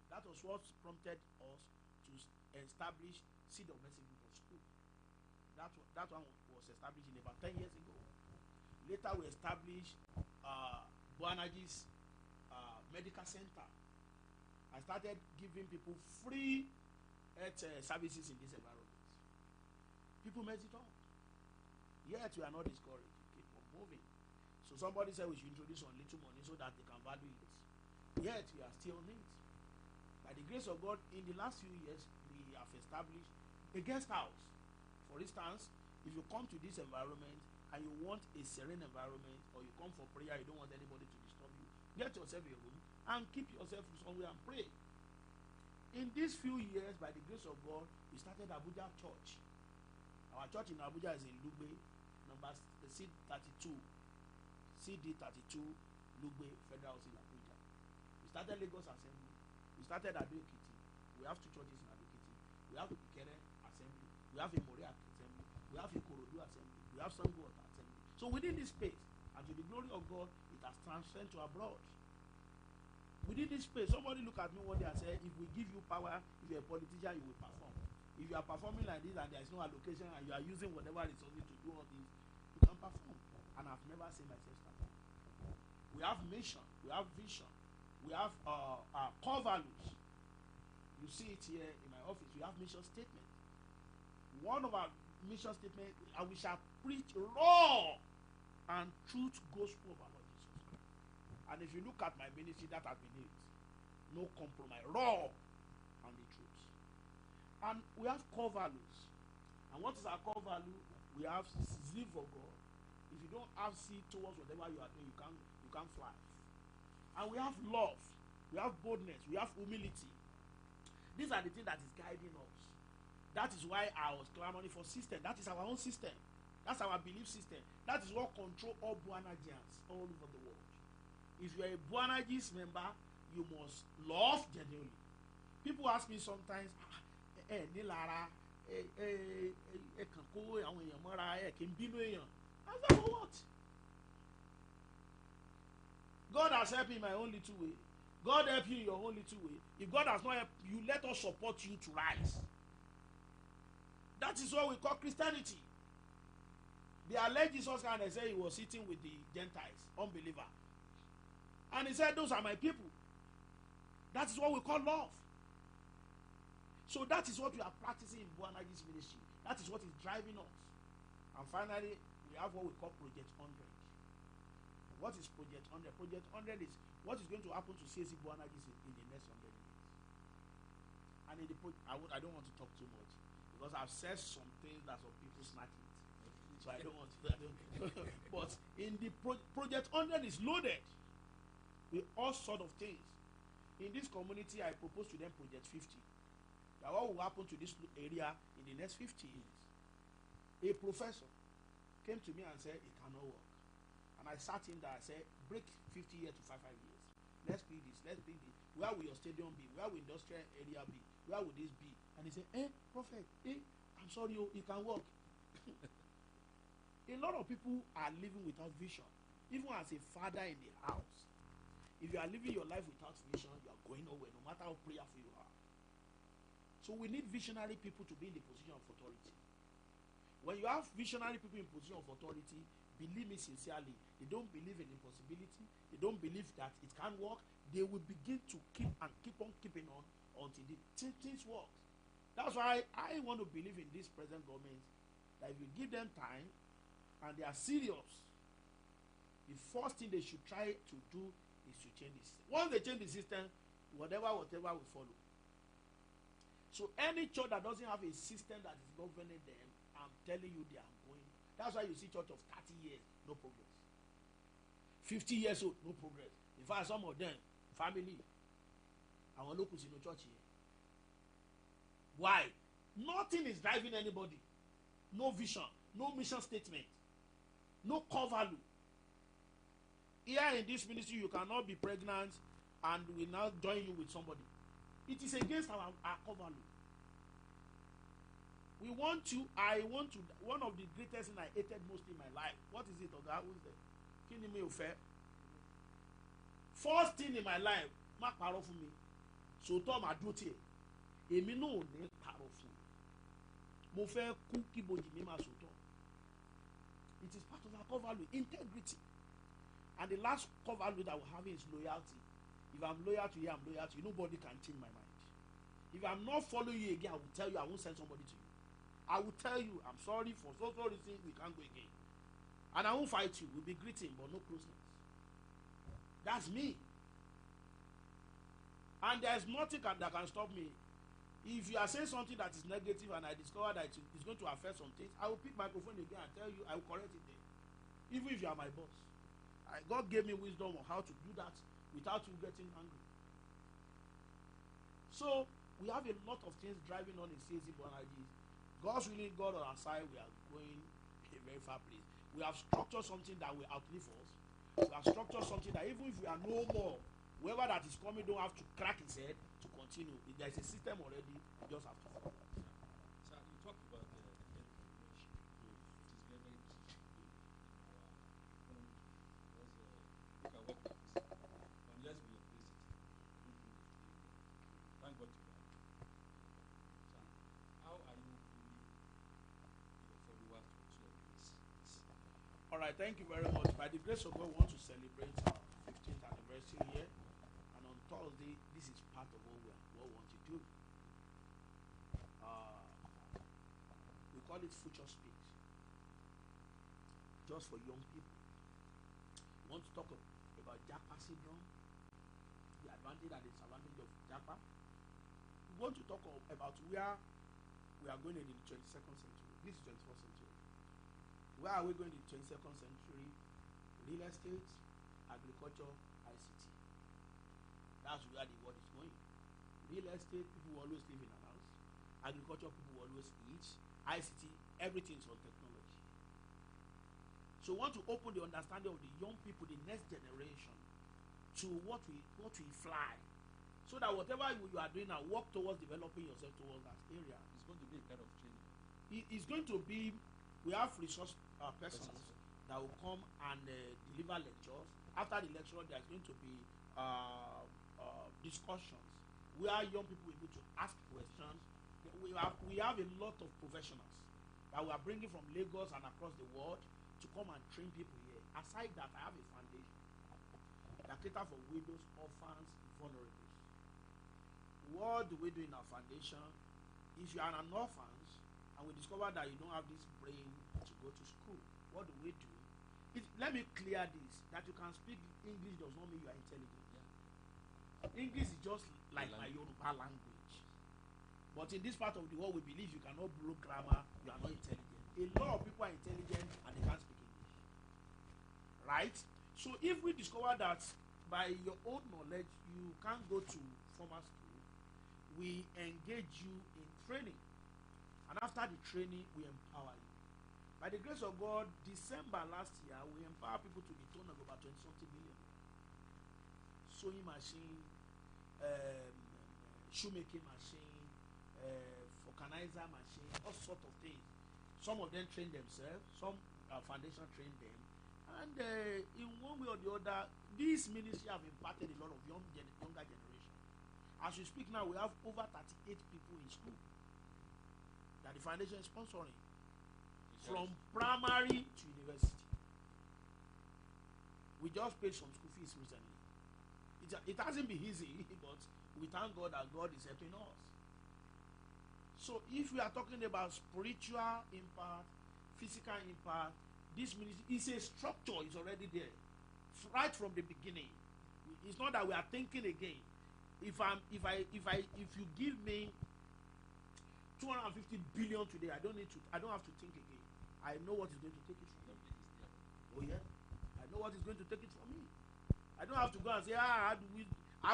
That was what prompted us to establish Seed of Mercy Group of School. That one was established in about 10 years ago. Later we established Boanerges Medical Center. I started giving people free health services in this environment. People met it up. Yet we are not discouraged. We keep on moving. So somebody said we should introduce on little money so that they can value it. Yet we are still on it. By the grace of God, in the last few years, we have established a guest house. For instance, if you come to this environment and you want a serene environment, or you come for prayer, you don't want anybody to disturb you, get yourself a room and keep yourself somewhere and pray. In these few years, by the grace of God, we started Abuja Church. Our church in Abuja is in Lugbe, number CD32, Lugbe, Federal in Abuja. We started Lagos Assembly. We started Ade Ekiti. We have 2 churches in Ade Ekiti. We have Ikere Assembly. We have Imore Assembly. We have Ikorodu Assembly. We have Sango Assembly. So within this space, and to the glory of God, it has transcended to abroad. Within this space, somebody look at me one day and say, if we give you power, if you're a politician, you will perform. If you are performing like this and there is no allocation and you are using whatever resources to do all this, you can perform. And I've never seen myself start. We have mission, we have vision, we have core values. You see it here in my office. We have mission statement. One of our mission statements, and we shall preach raw and truth gospel of our Lord Jesus Christ. And if you look at my ministry, that has been it. No compromise, raw and the truth. And we have core values. And what is our core value? We have zeal for God. If you don't have zeal towards whatever you are doing, you can't fly. And we have love. We have boldness. We have humility. These are the things that is guiding us. That is why I was clamoring for system. That is our own system. That's our belief system. That is what controls all Boanergians all over the world. If you are a Boanerges member, you must love genuinely. People ask me sometimes, Nilara, Kanko, I said, for what? God has helped me in my own little way. God help you in your own little way. If God has not helped you, let us support you to rise. That is what we call Christianity. They alleged Jesus and they say he was sitting with the Gentiles, unbeliever. And he said, those are my people. That is what we call love. So that is what we are practicing in Boanerges ministry. That is what is driving us. And finally, we have what we call Project 100. What is Project 100? Project 100 is what is going to happen to CAC Boanerges in the next 100 years. And in the I don't want to talk too much because I've said some things that some people snatch it. So I don't want to. But in the Project 100 is loaded with all sorts of things. In this community, I propose to them Project 50. That what will happen to this area in the next 50 years. A professor came to me and said it cannot work. And I sat in there, I said, break 50 years to 5 years. Let's build this, let's build this. Where will your stadium be? Where will industrial area be? Where will this be? And he said, prophet, I'm sorry, it can work. A lot of people are living without vision. Even as a father in the house, if you are living your life without vision, you are going nowhere, no matter how prayerful you are. So we need visionary people to be in the position of authority. When you have visionary people in position of authority, believe me sincerely, they don't believe in impossibility, they don't believe that it can work. They will begin to keep on keeping on until the things work. That's why I want to believe in this present government, that if you give them time and they are serious, the first thing they should try to do is to change the system. Once they change the system, whatever will follow. So any church that doesn't have a system that is governing them, I'm telling you, they are going. That's why you see church of 30 years, no progress. 50 years old, no progress. In fact, some of them, family, our locals in the church here. Why? Nothing is driving anybody. No vision, no mission statement, no core value. Here in this ministry, you cannot be pregnant and we now join you with somebody. It is against our core value. One of the greatest things I hated most in my life. What is it, Oga? Who is there? Kini mi ò fẹ́. First thing in my life, má parọ́ fún mi. Sòótọ́ màá dúró tiẹ̀. Èmi náà ò ní parọ́ fún mi. Mo fẹ́ kú kí bojì mi máa sòótọ́. It is part of our core value, integrity. And the last core value that we have is loyalty. If I'm loyal to you, I'm loyal to you. Nobody can change my mind. If I'm not following you again, I will tell you, I won't send somebody to you. I will tell you, I'm sorry for so reason, we can't go again. And I won't fight you. We'll be greeting, but no closeness. That's me. And there's nothing that can stop me. If you are saying something that is negative and I discover that it's going to affect some things, I will pick microphone again and tell you, I will correct it there. Even if you are my boss. God gave me wisdom on how to do that without you getting angry. So, we have a lot of things driving on in Cac Boanerges. God's willing, God on our side, we are going a very far place. We have structured something that will outlive us. We have structured something that even if we are no more, whoever that is coming don't have to crack his head to continue. If there is a system already, we just have to follow.
Sir, you talked about entrepreneurship. It is very, very key in our own because look at what we face. Unless we embrace it, we don't do it. Thank God to God. So, how are you pulling your followers to also embrace this?
All right, thank you very much. By the grace of God, we want to celebrate our 15th anniversary here. And on Thursday, this is part of what we want to do. We call it Future Speak. Just for young people. We want to talk about Japa syndrome, the advantage and disadvantage of Japa. We want to talk about where we are going in the 22nd century. This is 21st century. Where are we going in the 22nd century? Real estate, agriculture, ICT. That's where the world is going. Real estate, people will always live in a house. Agriculture, people will always eat. ICT, everything is on technology. So we want to open the understanding of the young people, the next generation, to what we fly. So that whatever you are doing now, work towards developing yourself towards that area.
It's going to be a kind of training.
It's going to be, we have resource persons that will come and deliver lectures. After the lecture, there's going to be discussions where young people will be able to ask questions. We have a lot of professionals that we are bringing from Lagos and across the world to come and train people here. Aside that, I have a foundation that cater for widows, orphans, vulnerables. What do we do in our foundation? If you are an orphan and we discover that you don't have this brain to go to school, what do we do? Let me clear this, that you can speak English does not mean you are intelligent. Yeah. English is just like my Yoruba language. But in this part of the world, we believe you cannot blow grammar, you are not intelligent. A lot of people are intelligent and they can't speak English. Right? So if we discover that by your own knowledge, you can't go to formal school, we engage you in training. And after the training, we empower you. By the grace of God, December last year, we empower people to the tune of about 20-something million. Sewing machine, shoemaking machine, vulcanizer machine, all sorts of things. Some of them train themselves, some foundation train them. And in one way or the other, this ministry have imparted a lot of younger generation. As we speak now, we have over 38 people in school that the foundation is sponsoring. From primary to university. We just paid some school fees recently. It hasn't been easy, but we thank God that God is helping us. So if we are talking about spiritual impact, physical impact, this ministry is a structure, is already there. Right from the beginning. It's not that we are thinking again. If you give me 250 billion today, I don't have to think again. I know what is going to take it from me. Oh yeah, I know what is going to take it from me. I don't have to go and say, I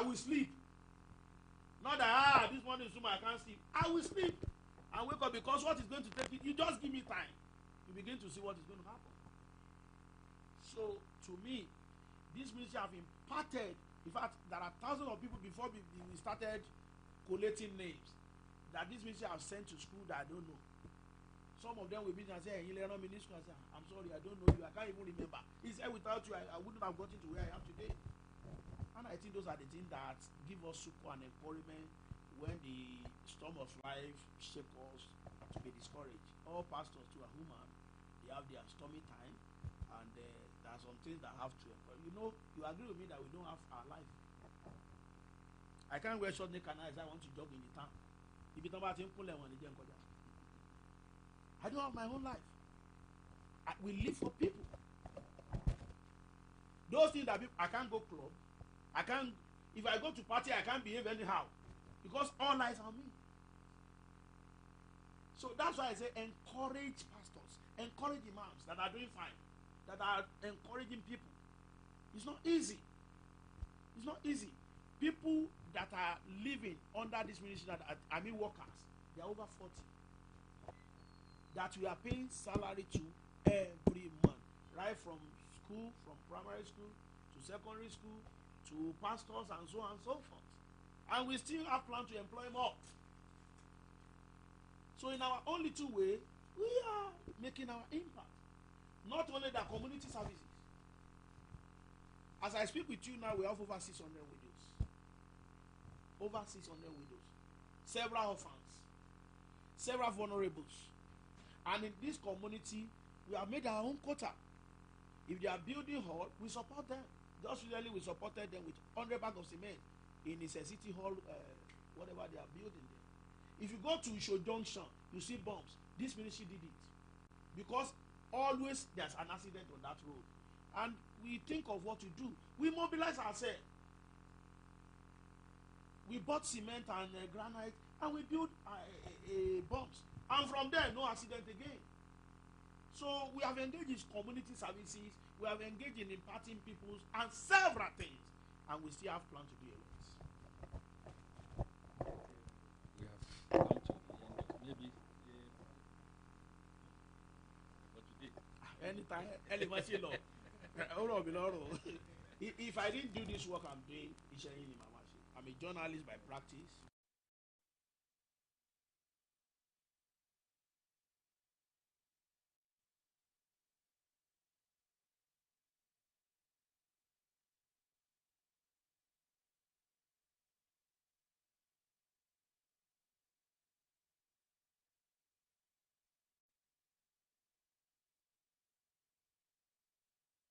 will sleep. Not that this morning I can't sleep. I will sleep and wake up, because what is going to take it? You just give me time. You begin to see what is going to happen. So to me, this ministry have imparted. In fact, there are thousands of people before we started collating names that this ministry have sent to school that I don't know. Some of them will be and say, hey, I'm sorry, I don't know you. I can't even remember. He said, without you, I wouldn't have gotten to where I am today. And I think those are the things that give us support and encouragement when the storm of life shakes us to be discouraged. All pastors too are human. They have their stormy time. And there are some things that have to encourage. You agree with me that we don't have our life. I can't wear short neck and eyes. I want to jog in the town. If you don't have I don't have my own life. We live for people. Those things that I can't go club. If I go to party, I can't behave anyhow. Because all lies on me. So that's why I say encourage pastors, encourage imams that are doing fine, that are encouraging people. It's not easy. It's not easy. People that are living under this ministry, workers, they are over 40. That we are paying salary to every month, right from school, from primary school to secondary school to pastors and so on and so forth. And we still have plans to employ more. So in our only two ways, we are making our impact. Not only the community services. As I speak with you now, we have over 600 widows. Over 600 widows. Several orphans. Several vulnerables. And in this community, we have made our own quota. If they are building hall, we support them. Just recently, we supported them with 100 bags of cement in the city hall, whatever they are building there. If you go to Isho Junction, you see bombs. This ministry did it. Because always there's an accident on that road. And we think of what to do. We mobilize ourselves. We bought cement and granite, and we built bombs. And from there, no accident again. So we have engaged in community services. We have engaged in imparting peoples and several things. And we still have plans to do a lot.
We have come to the end of maybe for today.
Anytime, if I didn't do this work I'm doing, I'm a journalist by practice.